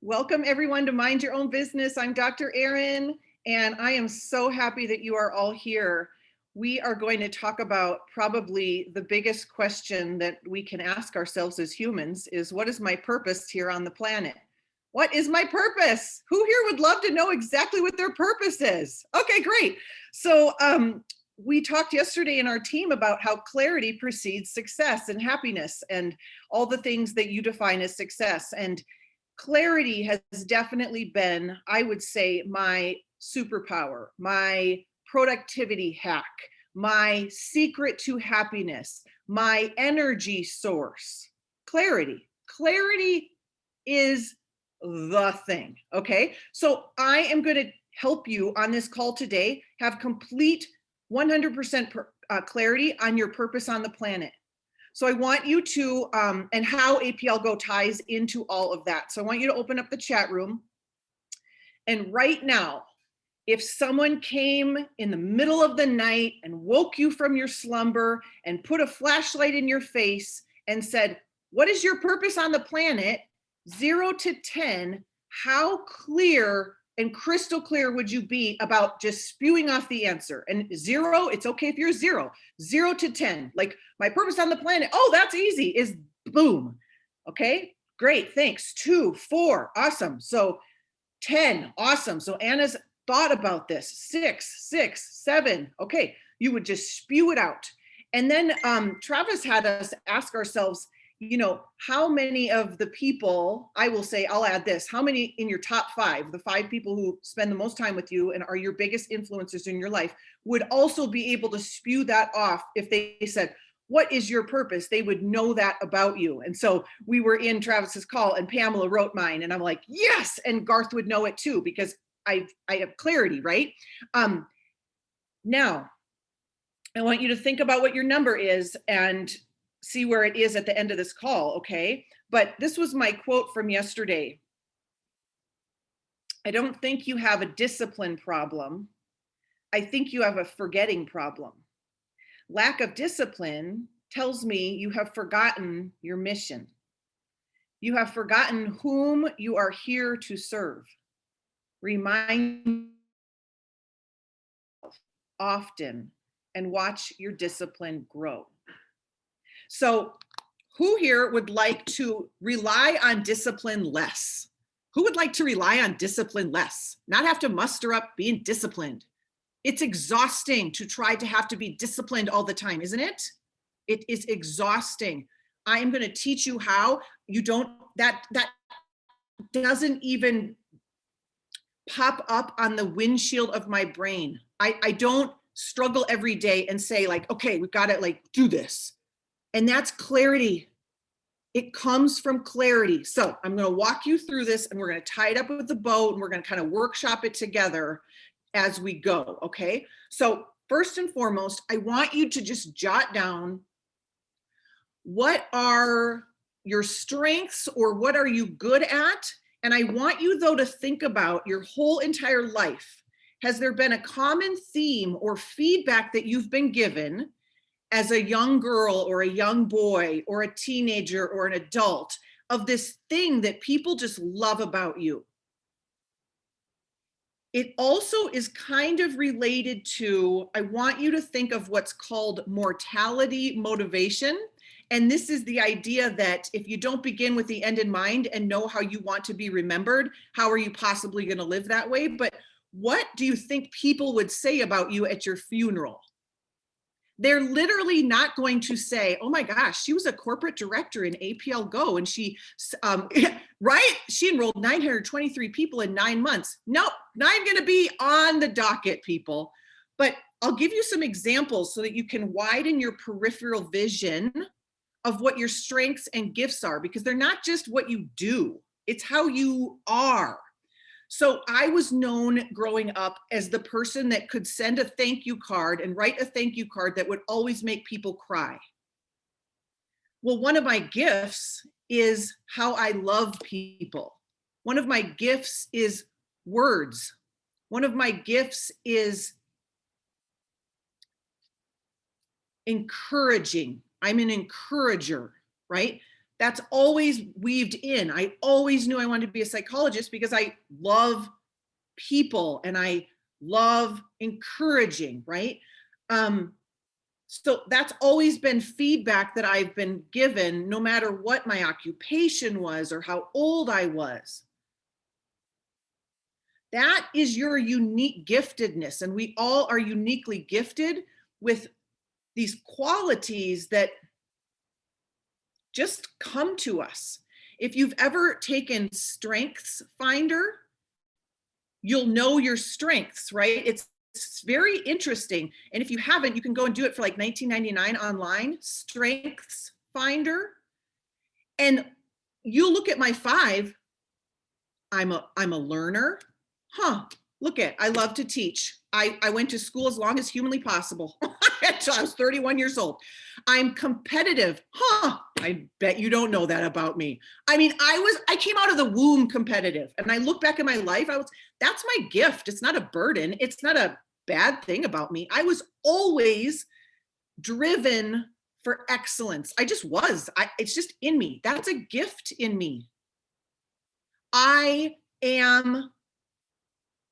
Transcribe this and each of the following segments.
Welcome everyone to Mind Your Own Business. I'm Dr. Erin, and I am so happy that you are all here. We are going to talk about probably the biggest question that we can ask ourselves as humans is, what is my purpose here on the planet? What is my purpose? Who here would love to know exactly what their purpose is? Okay, great. So we talked yesterday in our team about how clarity precedes success and happiness and all the things that you define as success. And clarity has definitely been, I would say, my superpower, my productivity hack, my secret to happiness, my energy source. Clarity. Clarity is the thing. Okay. So I am going to help you on this call today have complete 100% clarity on your purpose on the planet. So I want you to, and how APL Go ties into all of that. So I want you to open up the chat room. And right now, if someone came in the middle of the night and woke you from your slumber and put a flashlight in your face and said, what is your purpose on the planet? 0 to 10, how clear and crystal clear would you be about just spewing off the answer? And 0, it's okay if you're 0. 0 to 10, like my purpose on the planet, oh, that's easy, is boom. Okay, great, thanks. 2, 4, awesome. So 10, awesome. So Anna's thought about this. 6, 7, okay, you would just spew it out. And then Travis had us ask ourselves, you know, how many of the people, I will say, I'll add this, how many in your top 5, the 5 people who spend the most time with you and are your biggest influencers in your life, would also be able to spew that off if they said, what is your purpose? They would know that about you. And so we were in Travis's call and Pamela wrote mine and I'm like, yes. And Garth would know it too, because I have clarity, right? Now, I want you to think about what your number is and see where it is at the end of this call, okay? But this was my quote from yesterday. I don't think you have a discipline problem. I think you have a forgetting problem. Lack of discipline tells me you have forgotten your mission. You have forgotten whom you are here to serve. Remind yourself often and watch your discipline grow. So who here would like to rely on discipline less? Who would like to rely on discipline less? Not have to muster up being disciplined. It's exhausting to try to have to be disciplined all the time, isn't it? It is exhausting. I am going to teach you how you don't, that doesn't even pop up on the windshield of my brain. I don't struggle every day and say like, okay, we've got to like do this. And that's clarity. It comes from clarity. So I'm going to walk you through this and we're going to tie it up with the bow and we're going to kind of workshop it together as we go. Okay. So first and foremost, I want you to just jot down what are your strengths or what are you good at? And I want you though to think about your whole entire life. Has there been a common theme or feedback that you've been given as a young girl or a young boy or a teenager or an adult of this thing that people just love about you? It also is kind of related to, I want you to think of what's called mortality motivation. And this is the idea that if you don't begin with the end in mind and know how you want to be remembered, how are you possibly going to live that way? But what do you think people would say about you at your funeral? They're literally not going to say, oh my gosh, she was a corporate director in APL Go and she, right? She enrolled 923 people in 9 months. Nope, not going to be on the docket, people. But I'll give you some examples so that you can widen your peripheral vision of what your strengths and gifts are, because they're not just what you do, it's how you are. So I was known growing up as the person that could send a thank you card and write a thank you card that would always make people cry. Well, one of my gifts is how I love people. One of my gifts is words. One of my gifts is encouraging. I'm an encourager, right? That's always weaved in. I always knew I wanted to be a psychologist because I love people and I love encouraging, right? So that's always been feedback that I've been given, no matter what my occupation was or how old I was. That is your unique giftedness. And we all are uniquely gifted with these qualities that just come to us. If you've ever taken Strengths Finder, you'll know your strengths, right? It's very interesting. And if you haven't, you can go and do it for like $19.99 online, Strengths Finder. And you look at my 5, I'm a learner. Look at, I love to teach. I went to school as long as humanly possible. Until I was 31 years old. I'm competitive. I bet you don't know that about me. I mean, I came out of the womb competitive, and I look back at my life, that's my gift. It's not a burden. It's not a bad thing about me. I was always driven for excellence. I just was. It's just in me. That's a gift in me.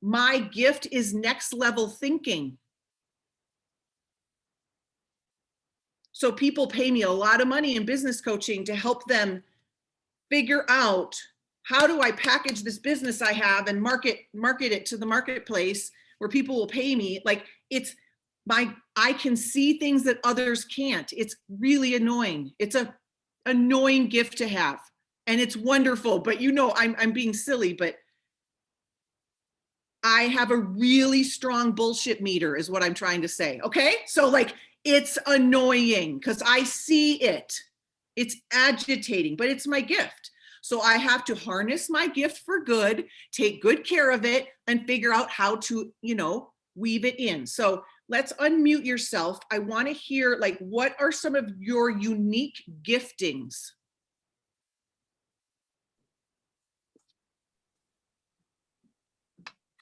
My gift is next level thinking. So people pay me a lot of money in business coaching to help them figure out, how do I package this business I have and market it to the marketplace where people will pay me? Like, I can see things that others can't. It's really annoying. It's a annoying gift to have, and it's wonderful. But I'm being silly, but I have a really strong bullshit meter is what I'm trying to say. Okay. So like, it's annoying because I see it. It's agitating, but it's my gift. So I have to harness my gift for good, take good care of it, and figure out how to, weave it in. So let's unmute yourself. I want to hear, like, what are some of your unique giftings?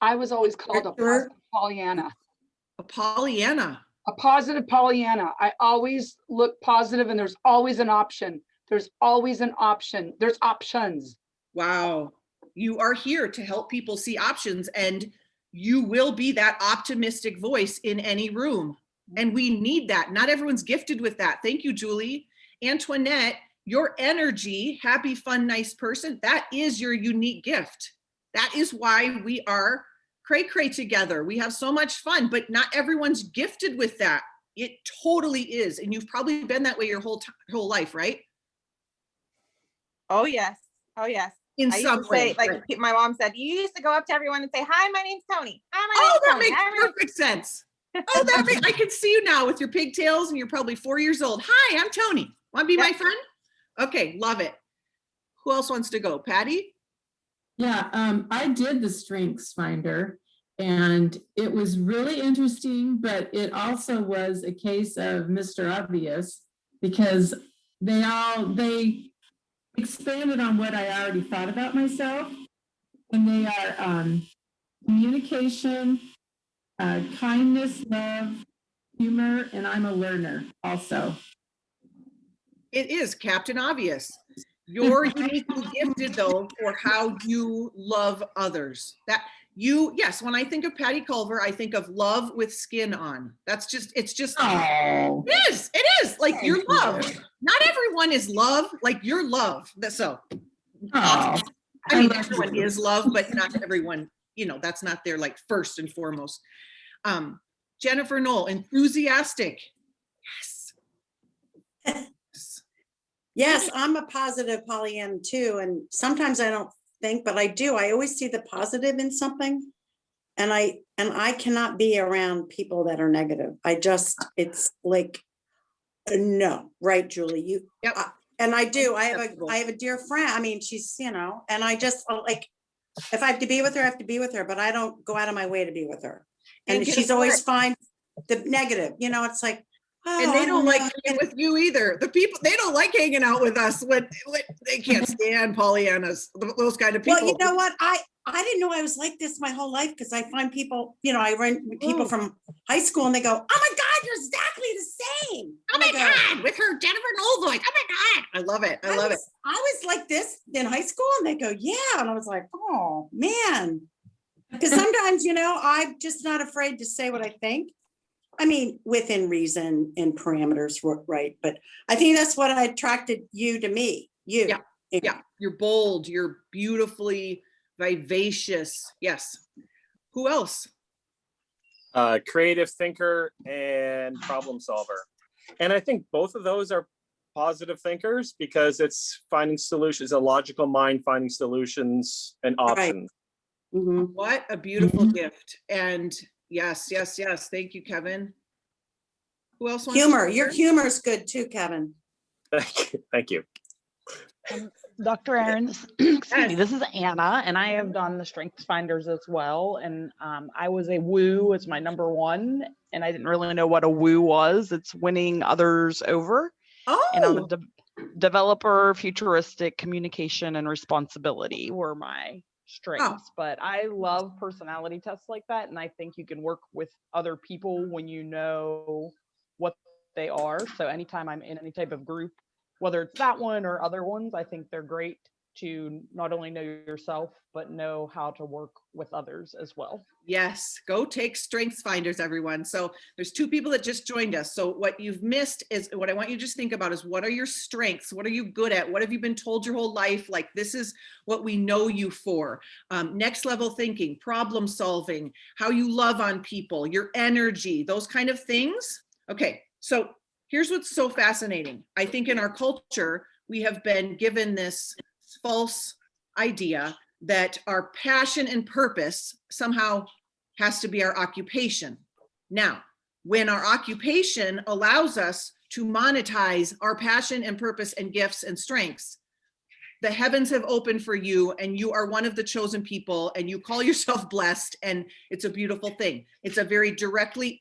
I was always called a positive Pollyanna. A Pollyanna. A positive Pollyanna. I always look positive, and there's always an option. There's always an option. There's options. Wow. You are here to help people see options, and you will be that optimistic voice in any room. And we need that. Not everyone's gifted with that. Thank you, Julie. Antoinette, your energy, happy, fun, nice person, that is your unique gift. That is why we are cray-cray together. We have so much fun, but not everyone's gifted with that. It totally is. And you've probably been that way your whole life, right? Oh, yes. Oh, yes. In some way. Like right. My mom said, you used to go up to everyone and say, hi, my name's Tony. Hi, my name's Tony. Makes perfect sense. I can see you now with your pigtails, and you're probably 4 years old. Hi, I'm Tony. Want to be my friend? Okay, love it. Who else wants to go? Patty? Yeah, I did the Strengths Finder, and it was really interesting, but it also was a case of Mr. Obvious, because they expanded on what I already thought about myself, and they are communication, kindness, love, humor, and I'm a learner also. It is Captain Obvious. You're uniquely gifted, though, for how you love others. Yes, when I think of Patty Culver, I think of love with skin on. It's just, oh. It is like your love. Not everyone is love, like your love. So, I mean, everyone is love, but not everyone, that's not their like first and foremost. Jennifer Knoll, enthusiastic. Yes. Yes, I'm a positive Pollyanna too. And sometimes I don't think, but I do. I always see the positive in something. And I cannot be around people that are negative. It's like, no, right, Julie? Yep. And I do. I have a dear friend. I mean, she's, and I just like, if I have to be with her, I have to be with her, but I don't go out of my way to be with her. And she's always fine. The negative, it's like, and they don't like hanging with you either. The people, they don't like hanging out with us when they can't stand Pollyannas, those kind of people. Well, you know what? I didn't know I was like this my whole life, because I find people, I run people from high school, and they go, oh my God, you're exactly the same. Oh my God, with her Jennifer Knowles voice. Oh my God. I love it. I love it. I was like this in high school and they go, yeah. And I was like, oh man. Because sometimes, I'm just not afraid to say what I think. I mean, within reason and parameters, right? But I think that's what attracted you to me. You. Yeah. You're bold. You're beautifully vivacious. Yes. Who else? Creative thinker and problem solver. And I think both of those are positive thinkers because it's finding solutions, a logical mind, finding solutions and options. Right. Mm-hmm. What a beautiful gift. And yes. Thank you, Kevin. Who else wants Humor. to Your humor is good too, Kevin. Thank you. Dr. Erin, excuse me, this is Anna, and I have done the Strengths Finders as well. And I was a woo as my number one, and I didn't really know what a woo was. It's winning others over. And I'm a developer, futuristic, communication, and responsibility were my strengths. But I love personality tests like that, and I think you can work with other people when you know what they are. So anytime I'm in any type of group, whether it's that one or other ones, I think they're great to not only know yourself, but know how to work with others as well. Yes, go take Strengths Finders, everyone. So there's 2 people that just joined us. So what you've missed is what I want you to just think about is what are your strengths? What are you good at? What have you been told your whole life? Like, this is what we know you for. Next level thinking, problem solving, how you love on people, your energy, those kind of things. Okay, so here's what's so fascinating. I think in our culture, we have been given this false idea that our passion and purpose somehow has to be our occupation. Now, when our occupation allows us to monetize our passion and purpose and gifts and strengths, the heavens have opened for you and you are one of the chosen people and you call yourself blessed, and it's a beautiful thing. It's a very directly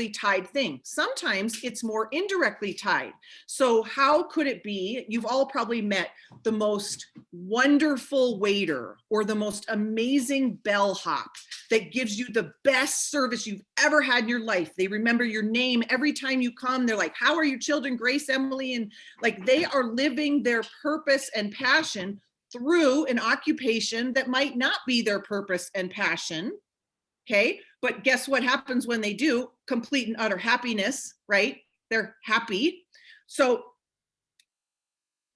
tied thing. Sometimes it's more indirectly tied. So how could it be? You've all probably met the most wonderful waiter or the most amazing bellhop that gives you the best service you've ever had in your life. They remember your name every time you come. They're like, how are your children, Grace, Emily? And like, they are living their purpose and passion through an occupation that might not be their purpose and passion. Okay, but guess what happens when they do? Complete and utter happiness, right? They're happy. So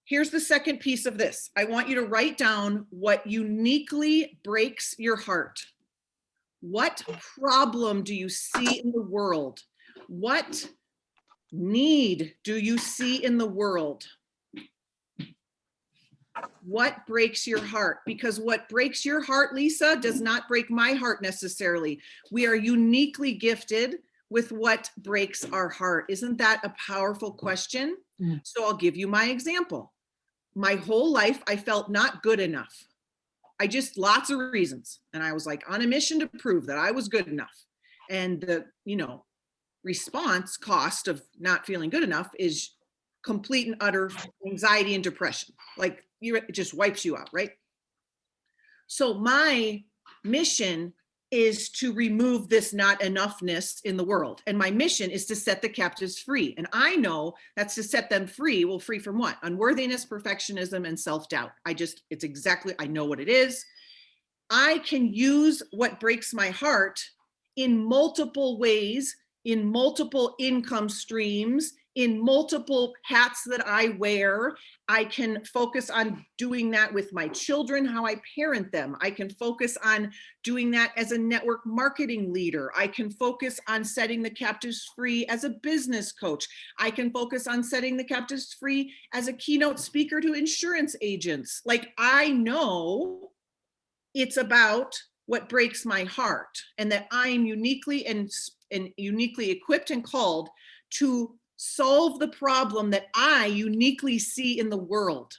here's the second piece of this. I want you to write down what uniquely breaks your heart. What problem do you see in the world? What need do you see in the world? What breaks your heart? Because what breaks your heart, Lisa, does not break my heart necessarily. We are uniquely gifted with what breaks our heart. Isn't that a powerful question? Mm. So I'll give you my example. My whole life, I felt not good enough. Lots of reasons. And I was like on a mission to prove that I was good enough. And the, response cost of not feeling good enough is complete and utter anxiety and depression. Like, it just wipes you out, right? So my mission is to remove this not enoughness in the world. And my mission is to set the captives free. And I know that's to set them free. Well, free from what? Unworthiness, perfectionism, and self-doubt. I know what it is. I can use what breaks my heart in multiple ways, in multiple income streams, in multiple hats that I wear. I can focus on doing that with my children, how I parent them. I can focus on doing that as a network marketing leader. I can focus on setting the captives free as a business coach. I can focus on setting the captives free as a keynote speaker to insurance agents. Like, I know it's about what breaks my heart, and that I'm uniquely and uniquely equipped and called to solve the problem that I uniquely see in the world.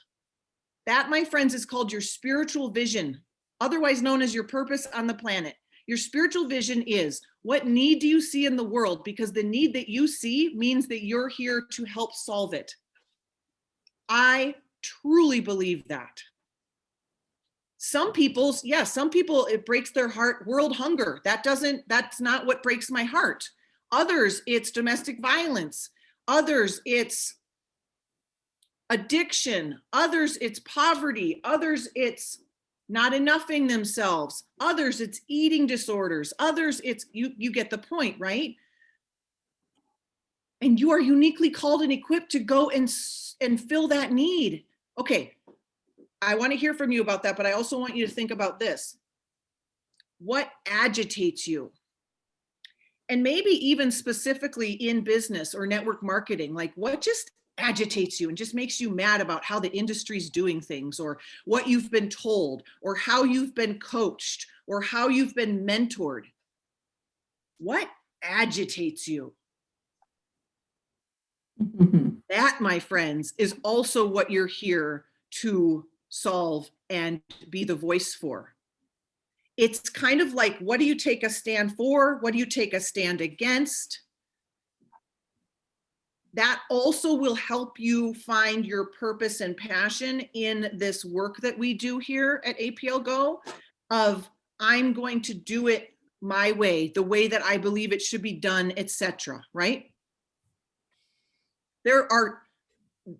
That, my friends, is called your spiritual vision, otherwise known as your purpose on the planet. Your spiritual vision is, what need do you see in the world? Because the need that you see means that you're here to help solve it. I truly believe that. Some people, it breaks their heart, world hunger. That's not what breaks my heart. Others, it's domestic violence. Others, it's addiction, others it's poverty, others it's not enoughing themselves, others it's eating disorders, others it's, you get the point, right? And you are uniquely called and equipped to go and fill that need. Okay, I want to hear from you about that, but I also want you to think about this. What agitates you? And maybe even specifically in business or network marketing, like what just agitates you and just makes you mad about how the industry's doing things, or what you've been told, or how you've been coached, or how you've been mentored? What agitates you? That, my friends, is also what you're here to solve and be the voice for. It's kind of like, what do you take a stand for? What do you take a stand against? That also will help you find your purpose and passion in this work that we do here at APL Go, of I'm going to do it my way, the way that I believe it should be done, etc. Right?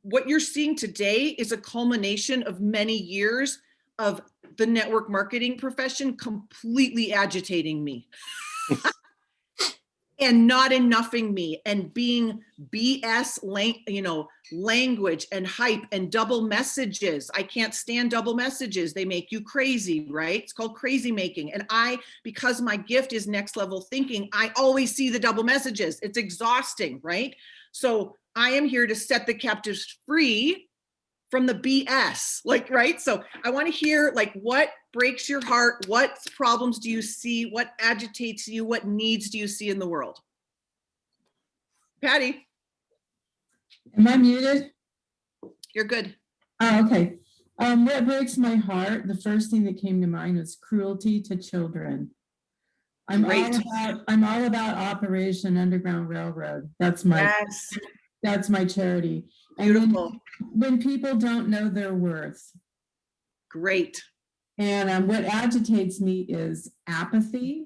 What you're seeing today is a culmination of many years of the network marketing profession completely agitating me and not enoughing me, and being BS language and hype and double messages. I can't stand double messages. They make you crazy, right? It's called crazy making. And because my gift is next level thinking, I always see the double messages. It's exhausting, right? So I am here to set the captives free from the BS, right? So I want to hear, what breaks your heart? What problems do you see? What agitates you? What needs do you see in the world? Patty. Am I muted? You're good. Oh, okay. What breaks my heart? The first thing that came to mind was cruelty to children. I'm all about Operation Underground Railroad. That's my charity. Beautiful. And when people don't know their worth. Great. And what agitates me is apathy.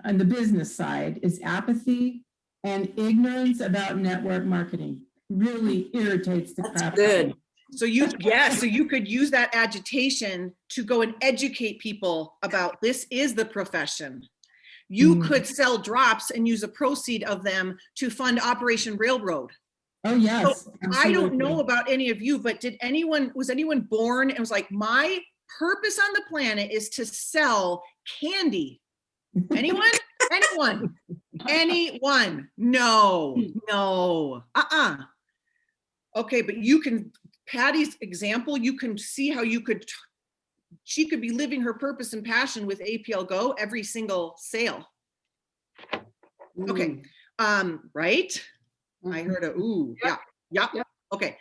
On the business side is apathy and ignorance about network marketing. Really irritates the crap. Good. So you could use that agitation to go and educate people about this is the profession. You could sell drops and use a proceed of them to fund Operation Railroad. Oh, yes. So I don't know about any of you, but was anyone born and was like, my purpose on the planet is to sell candy? Anyone? Anyone? No. Okay, but Patty's example, you can see how she could be living her purpose and passion with APL Go every single sale. Okay, right? I heard a ooh, yeah. Okay.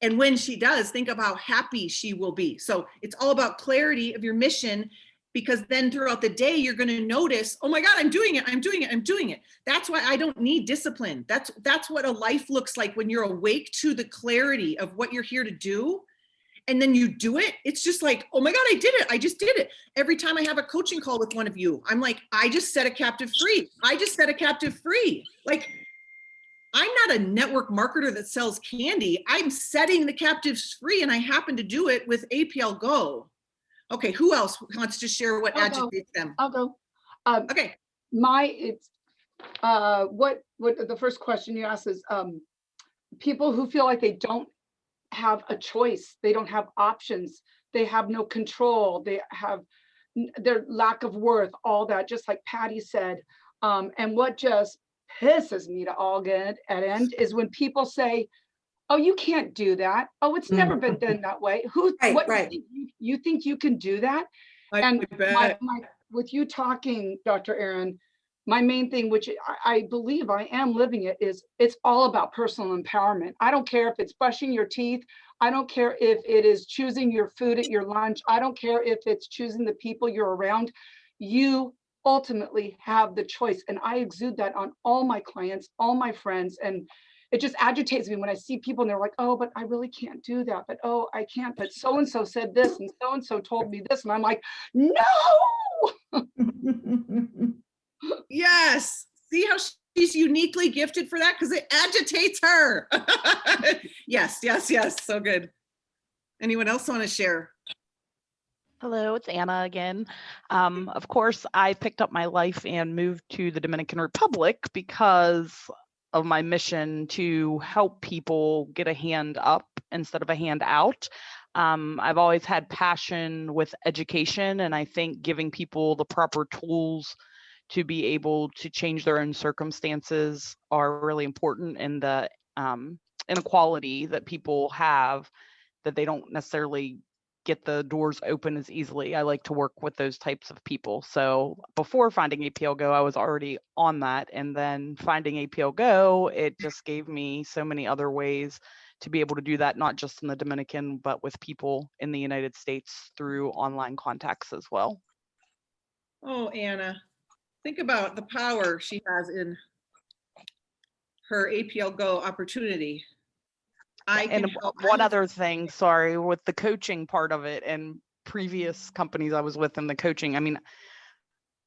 And when she does, think of how happy she will be. So it's all about clarity of your mission, because then throughout the day, you're going to notice, oh my God, I'm doing it. That's why I don't need discipline. That's what a life looks like when you're awake to the clarity of what you're here to do. And then you do it. It's just like, oh my God, I did it. I just did it. Every time I have a coaching call with one of you, I'm like, I just set a captive free. Like, I'm not a network marketer that sells candy. I'm setting the captives free, and I happen to do it with APL Go. Okay, who else wants to share what agitates them? I'll go. Okay. What the first question you asked is people who feel like they don't have a choice, they don't have options, they have no control, they have their lack of worth, all that, just like Patty said. And what just pisses me to all get at end is when people say, oh, you can't do that. Oh, it's never been done that way. Right. You think you can do that? And with you talking, Dr. Erin, my main thing, which I believe I am living it, is it's all about personal empowerment. I don't care if it's brushing your teeth. I don't care if it is choosing your food at your lunch. I don't care if it's choosing the people you're around. You ultimately have the choice. And I exude that on all my clients, all my friends. And it just agitates me when I see people and they're like, oh, but I really can't do that. But oh, I can't. But so-and-so said this and so-and-so told me this. And I'm like, no. Yes. See how she's uniquely gifted for that? Because it agitates her. Yes, yes, yes. So good. Anyone else want to share? Hello, it's Anna again. Of course, I picked up my life and moved to the Dominican Republic because of my mission to help people get a hand up instead of a hand out. I've always had passion with education, and I think giving people the proper tools to be able to change their own circumstances are really important in the inequality that people have, that they don't necessarily get the doors open as easily. I like to work with those types of people. So before finding APL Go, I was already on that. And then finding APL Go, it just gave me so many other ways to be able to do that, not just in the Dominican, but with people in the United States through online contacts as well. Oh, Anna, think about the power she has in her APL Go opportunity. And one other thing, sorry, with the coaching part of it and previous companies I was with in the coaching, I mean,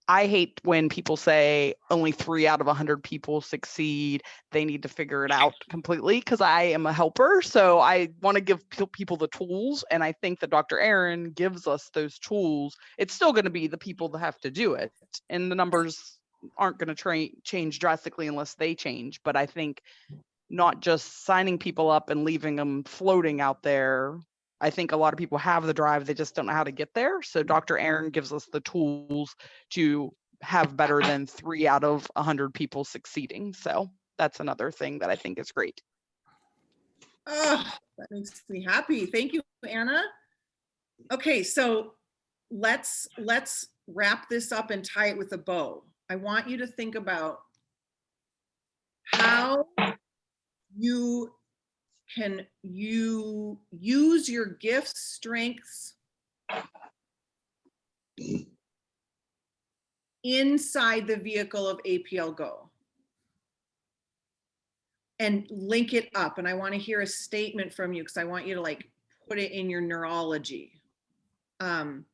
I hate when people say only 3 out of 100 people succeed. They need to figure it out completely, because I am a helper. So I want to give people the tools. And I think that Dr. Erin gives us those tools. It's still going to be the people that have to do it. And the numbers aren't going to change drastically unless they change. But I think not just signing people up and leaving them floating out there. I think a lot of people have the drive, they just don't know how to get there. So Dr. Erin gives us the tools to have better than 3 out of 100 people succeeding. So that's another thing that I think is great. Oh, that makes me happy. Thank you, Anna. Okay, so let's wrap this up and tie it with a bow. I want you to think about how you can use your gifts, strengths inside the vehicle of APL Go and link it up. And I want to hear a statement from you, because I want you to like put it in your neurology. So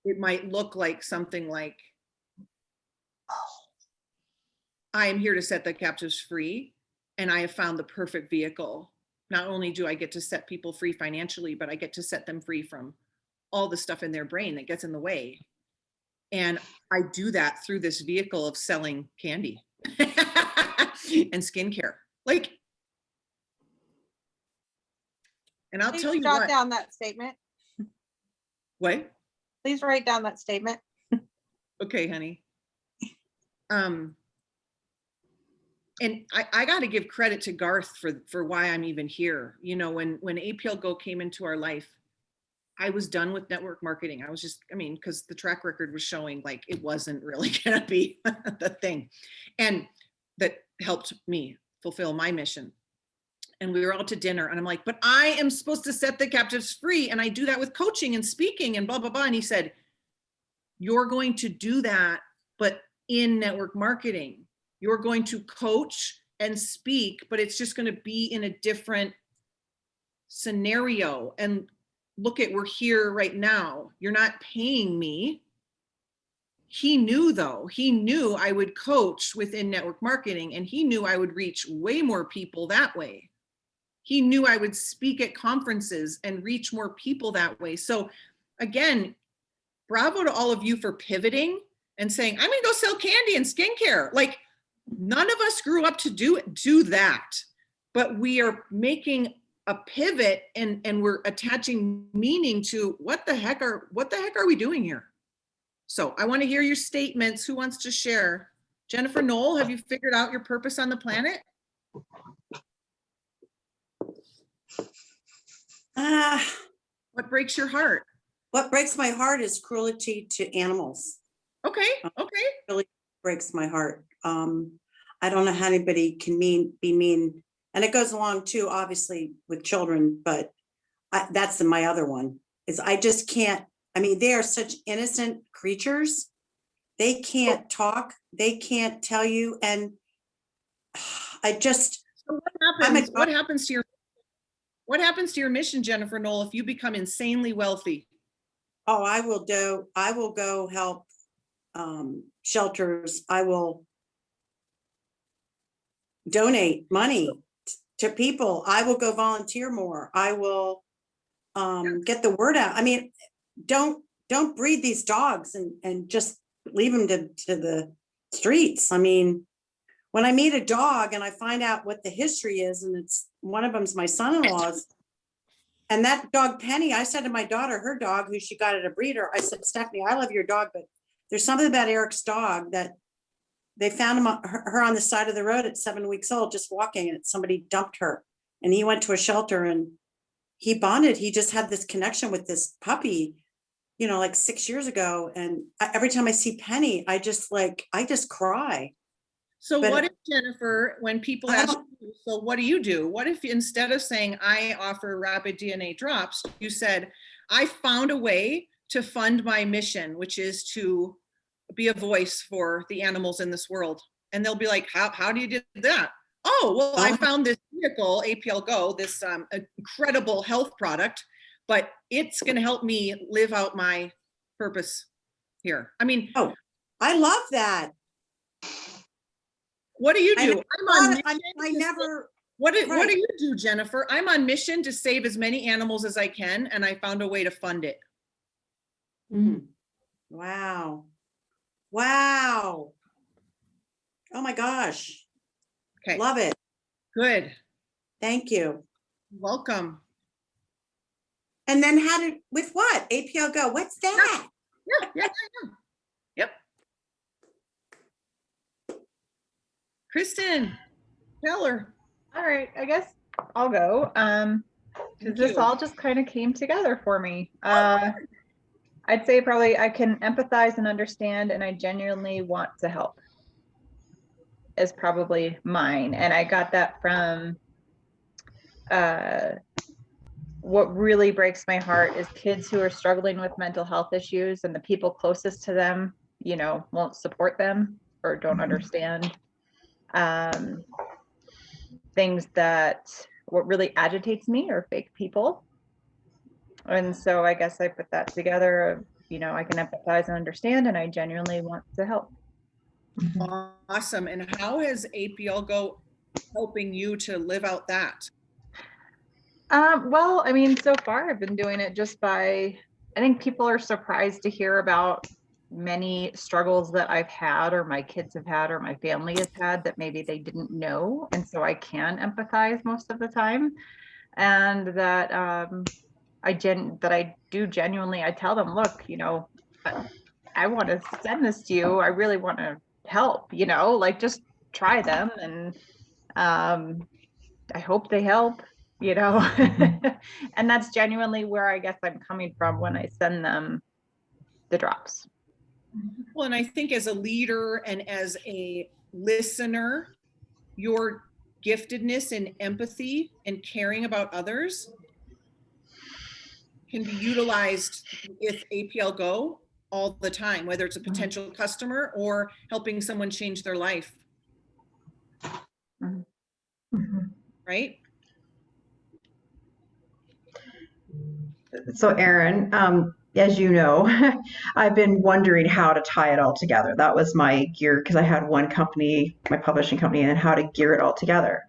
it might look like something like, I am here to set the captives free, and I have found the perfect vehicle. Not only do I get to set people free financially, but I get to set them free from all the stuff in their brain that gets in the way. And I do that through this vehicle of selling candy and skincare. Like, and I'll tell you jot what. down that statement. What? Please write down that statement. Okay, honey. And I got to give credit to Garth for why I'm even here. You know, when APL Go came into our life, I was done with network marketing. I was just, I mean, because the track record was showing like it wasn't really going to be the thing. And that helped me fulfill my mission. And we were out to dinner, and I'm like, but I am supposed to set the captives free. And I do that with coaching and speaking and blah, blah, blah. And he said, you're going to do that, but in network marketing. You're going to coach and speak, but it's just going to be in a different scenario. And look at, we're here right now. You're not paying me. He knew though, he knew I would coach within network marketing, and he knew I would reach way more people that way. He knew I would speak at conferences and reach more people that way. So again, bravo to all of you for pivoting and saying, I'm going to go sell candy and skincare. Like, none of us grew up to do that, but we are making a pivot and we're attaching meaning to what the heck are we doing here? So I want to hear your statements. Who wants to share? Jennifer Knoll, have you figured out your purpose on the planet? What breaks your heart? What breaks my heart is cruelty to animals. Okay. Really breaks my heart. I don't know how anybody can be mean, and it goes along too, obviously, with children, but that's my other one, is I just can't. I mean, they are such innocent creatures. They can't talk. They can't tell you. And I just, so what happens to your mission, Jennifer Knoll, if you become insanely wealthy? oh, I will go help shelters. I will donate money to people. I will go volunteer more. I will get the word out. I mean, don't breed these dogs and just leave them to the streets. I mean, when I meet a dog and I find out what the history is, and it's one of them's my son-in-law's, and that dog Penny, I said to my daughter, her dog, who she got at a breeder, I said, Stephanie, I love your dog, but there's something about Eric's dog that they found her on the side of the road at 7 weeks old, just walking, and somebody dumped her, and he went to a shelter and he bonded. He just had this connection with this puppy, you know, like 6 years ago. And every time I see Penny, I just cry. So But- what if, Jennifer, when people ask you, so what do you do? What if instead of saying, I offer rapid DNA drops, you said, I found a way to fund my mission, which is to be a voice for the animals in this world. And they'll be like, how do you do that? Oh, well, I found this vehicle, APL Go, this incredible health product, but it's going to help me live out my purpose here. I mean, Oh, I love that. what do you I do? never I'm on thought- mission I to never, What do Right. you do, Jennifer? I'm on mission to save as many animals as I can, and I found a way to fund it. wow. Wow. Oh my gosh. Okay, Love it. good. Thank you. Welcome. And then with what? APL Go, what's that? Yeah. Yep. Kristen, tell her. All right, I guess I'll go. Thank Because this you. all just kind of came together for me. I'd say probably I can empathize and understand, and I genuinely want to help is probably mine. And I got that from what really breaks my heart is kids who are struggling with mental health issues, and the people closest to them, you know, won't support them or don't understand. Things that what really agitates me are fake people. And so I guess I put that together of, you know, I can empathize and understand, and I genuinely want to help. Awesome. And how has APL Go helping you to live out that? Well, I mean, so far I've been doing it just by, I think people are surprised to hear about many struggles that I've had or my kids have had or my family has had that maybe they didn't know. And so I can empathize most of the time. And that I do genuinely, I tell them, look, you know, I want to send this to you. I really want to help, you know, like just try them. And I hope they help, you know. And that's genuinely where I guess I'm coming from when I send them the drops. Well, and I think as a leader and as a listener, your giftedness and empathy and caring about others can be utilized with APL Go all the time, whether it's a potential customer or helping someone change their life. Right? So Erin, as you know, I've been wondering how to tie it all together. That was my gear because I had one company, my publishing company, and how to gear it all together.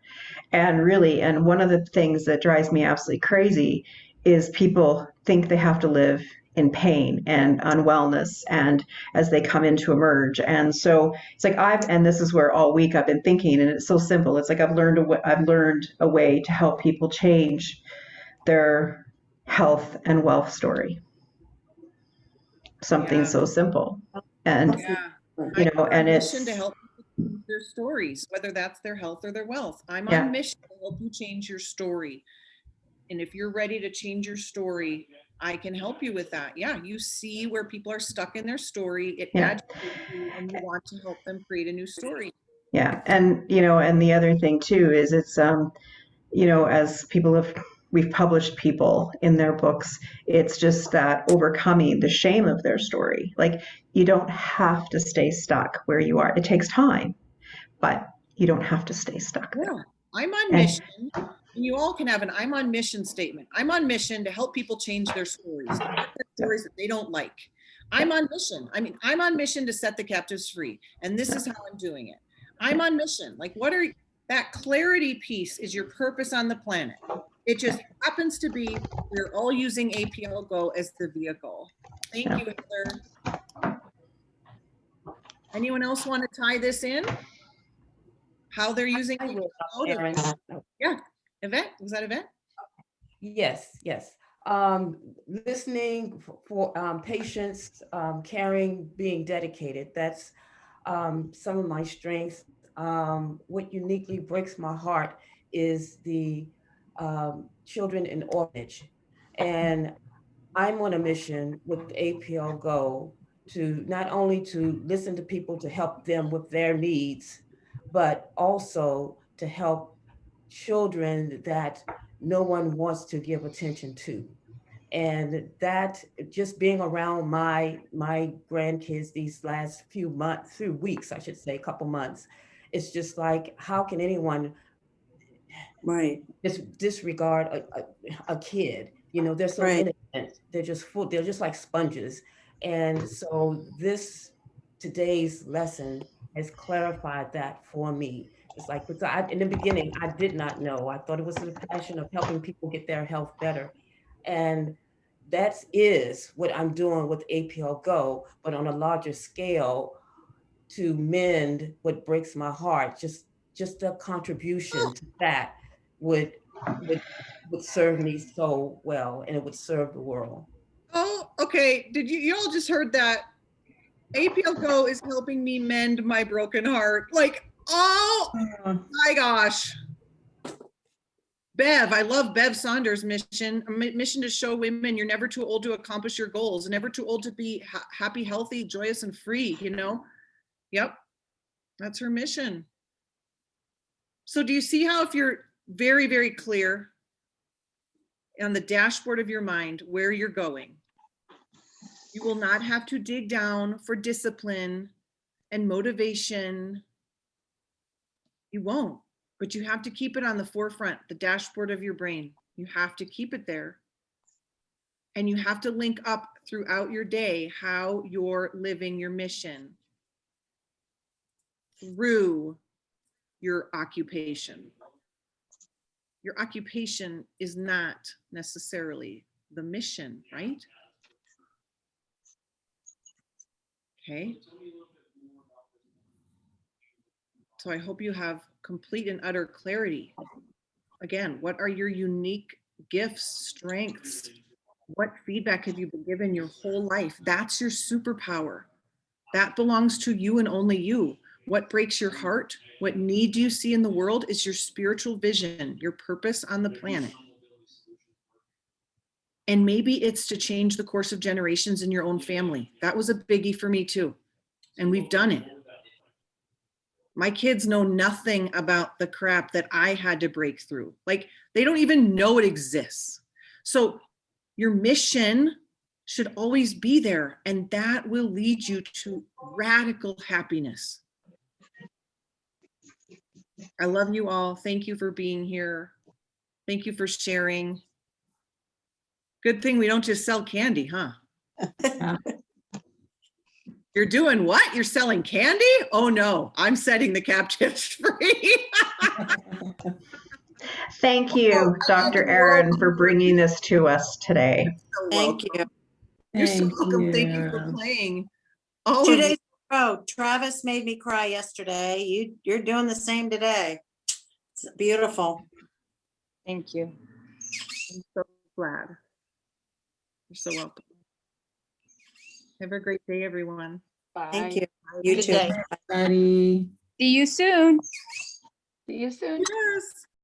And one of the things that drives me absolutely crazy is people think they have to live in pain and unwellness and as they come in to emerge. And so it's like and this is where all week I've been thinking, and it's so simple. It's like I've learned a way to help people change their health and wealth story. Something so simple. And Yeah. you know, and it's mission to help people change their stories, whether that's their health or their wealth. I'm Yeah. on mission to help you change your story. And if you're ready to change your story, I can help you with that. Yeah, you see where people are stuck in their story. It agitates you, and you want to help them create a new story. Yeah, and you know, and the other thing too is it's you know, as we've published people in their books, it's just that overcoming the shame of their story. Like you don't have to stay stuck where you are. It takes time, but you don't have to stay stuck there. Yeah, I'm on mission. And you all can have an I'm on mission statement. I'm on mission to help people change their stories, stories that they don't like. I'm on mission. I mean, I'm on mission to set the captives free. And this is how I'm doing it. I'm on mission. Like, That clarity piece is your purpose on the planet. It just happens to be we're all using APL Go as the vehicle. Thank you, Heather. Anyone else want to tie this in? How they're using I APL will, Go? Erin. Yeah, Yvette, was that Yvette? Yes, yes. Listening for patience, caring, being dedicated. That's some of my strengths. What uniquely breaks my heart is the children in orphanage. And I'm on a mission with APL Go to not only to listen to people to help them with their needs, but also to help children that no one wants to give attention to. And that just being around my grandkids these last few weeks, I should say, a couple months, it's just like, how can anyone Right. disregard a kid? You know, they're so Right. innocent. They're just full. They're just like sponges. And so today's lesson has clarified that for me. It's like, because in the beginning, I did not know. I thought it was the passion of helping people get their health better. And that is what I'm doing with APL Go, but on a larger scale to mend what breaks my heart. Just a contribution to that would serve me so well, and it would serve the world. Oh, okay. Did you all just heard that? APL Go is helping me mend my broken heart. Like, oh my gosh. Bev, I love Bev Saunders' mission to show women you're never too old to accomplish your goals, never too old to be happy, healthy, joyous, and free, you know? Yep, that's her mission. So do you see how if you're very, very clear on the dashboard of your mind where you're going, you will not have to dig down for discipline and motivation. You won't, but you have to keep it on the forefront, the dashboard of your brain. You have to keep it there. And you have to link up throughout your day how you're living your mission through your occupation. Your occupation is not necessarily the mission, right? Okay. So I hope you have complete and utter clarity. Again, what are your unique gifts, strengths? What feedback have you been given your whole life? That's your superpower. That belongs to you and only you. What breaks your heart? What need do you see in the world is your spiritual vision, your purpose on the planet. And maybe it's to change the course of generations in your own family. That was a biggie for me too. And we've done it. My kids know nothing about the crap that I had to break through. Like, they don't even know it exists. So your mission should always be there, and that will lead you to radical happiness. I love you all. Thank you for being here. Thank you for sharing. Good thing we don't just sell candy, huh? Yeah. You're doing what? You're selling candy? Oh no, I'm setting the captives free. Thank you, Dr. Erin, for bringing this to us today. So Thank you. You're so Thank welcome. Thank you for playing. All 2 of you. days in a row. Travis made me cry yesterday. You're doing the same today. It's beautiful. Thank you. I'm so glad. You're so welcome. Have a great day, everyone. Thank you. Bye. You Good too. day. Buddy. See you soon. See you soon. Yes.